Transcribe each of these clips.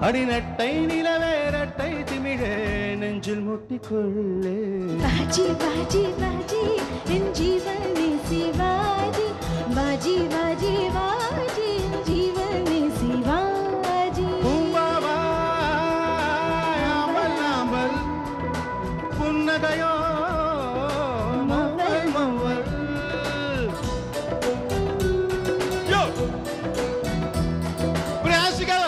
அடிநட்டை நிலவேரட்டை திமிழே நெஞ்சில் முட்டிக்கொள்ளே बाजी बाजी बाजी इन जीवन में शिवाजी बाजी बाजी बाजी इन जीवन में शिवाजी அம்பல் புன்னகையோ மவல் மவல் யோ பிரயாசிக்கா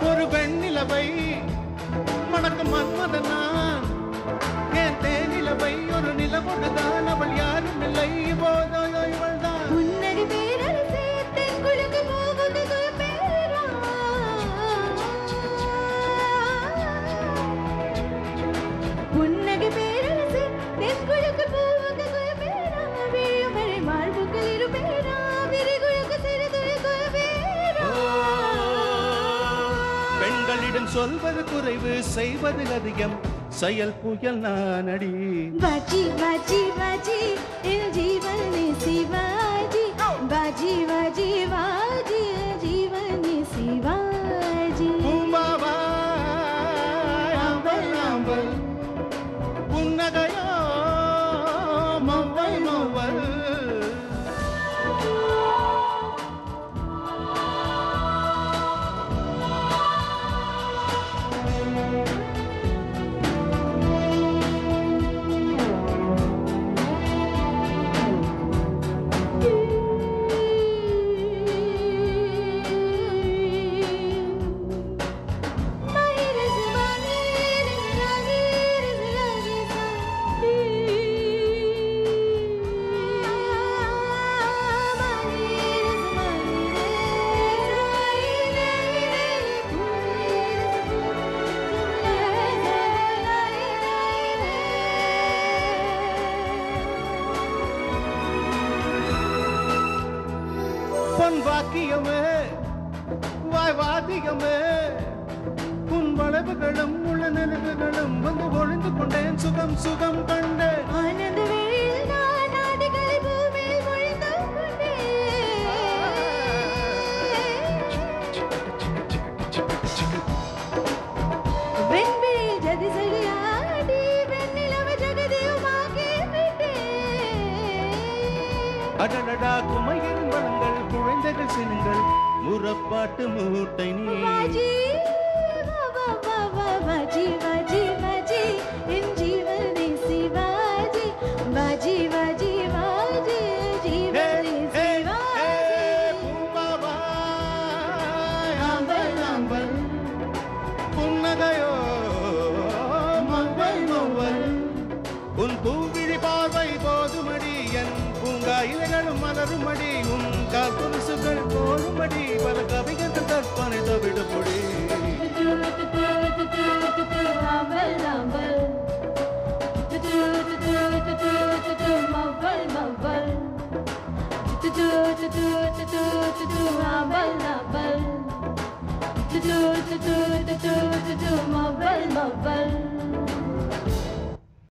ஒரு வெண்ணிலவை மணக்கும் மன்மதனான் என் தேனிலவை ஒரு நிலவொடுதான் அவள் யாரும் இல்லை போதோ இவள் தான் உன்னடி பேரரசே தென்குழுக்கு போவது பேரா உன்னடி பேரரசே தென்குழுக்கு போவது பேரா விழிமறை மார்புகள் இரு பேரா விரிகுழுக்கு சிறுதுழுக்கு பேரா பெண்களிடம் சொல்வது குறைவு செய்வது அதிகம் செயல் புயல் நானடி बाजी बाजी बाजी इन जीवन में शिवाजी बाजी बाजी बाजी जीवन में शिवाजी அம்பல் அம்பல் புன்னகையோ மவல் மவல் பொன் வாக்கியமே வாய்வாதியமே உன் வளைவுகளும் உள்ள நினைவுகளும் வந்து ஒழிந்து கொண்டேன் சுகம் சுகம் கண்டேன் ஆனந்த வேளையில் நான் ஆதிகளை பூமியில் பொழிந்து கொண்டேன் வெண்பிழியில் ஜதி சலியாடி வெண்ணிலவ ஜகதியுமாக்கி விட்டேன் அடடடா குமையின் வளங்கள் குழந்தைகள் சினுங்கள் முறப்பாட்டு மூட்டை நீ बाजी बाजी बाजी बाजी इन जीवन में शिवाजी बाजी बाजी बाजी जीवन में शिवाजी அம்பல் அம்பல் புன்னகையோ மவல் மவல் உன் பூவிழி பார்வை போதுமடி என் பூங்கா இலைகளும் மலருமடி உன் கால்கொலுசுகள் போடுமடி பல கவிஞர்கள் கற்பனை தவிடுபடி Mabel